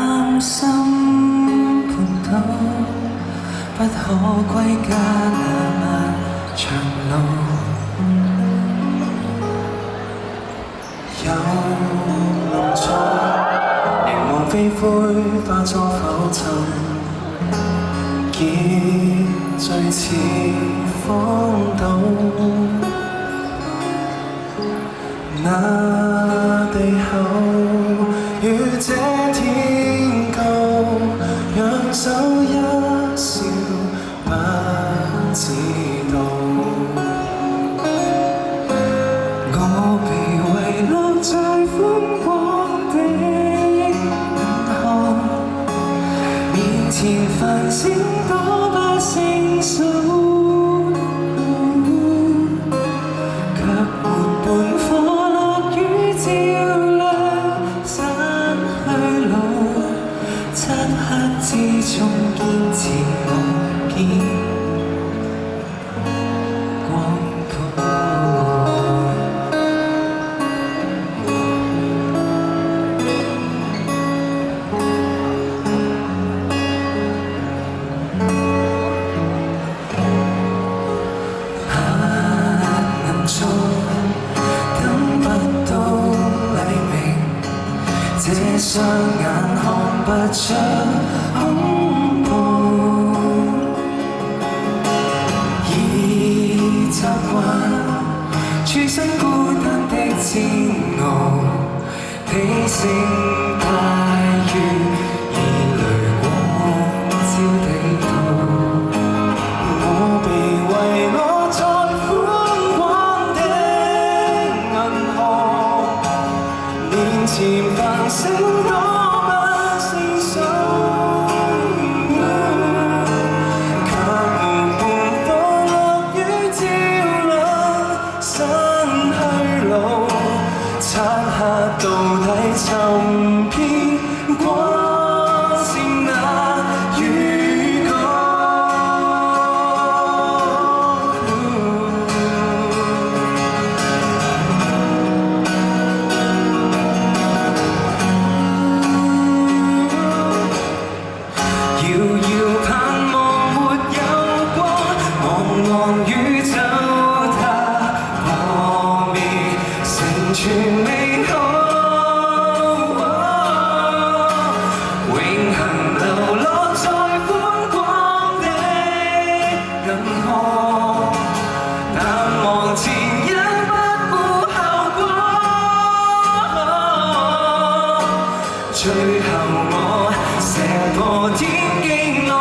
擔心絆倒，不可歸家那漫長路。有濃妝，凝望飛灰化作浮塵，結聚似荒島。那地厚與這天高，讓手一笑不知道。我被遺落在寬廣的銀河，面前繁星多不勝數。漆黑之中堅持望見光譜，黑暗中等不到黎明，這雙眼看不出恐怖，已習慣處身孤單的煎熬，披星戴月以淚光照地圖。我被遺落在寬廣的銀河，面前繁星多漆黑到底尋遍光線那預告。遙遙盼望沒有光，茫茫宇宙它破滅，成全美好。永恆流落在寬廣的銀河，但望前人不顧後果。最後我射破天境內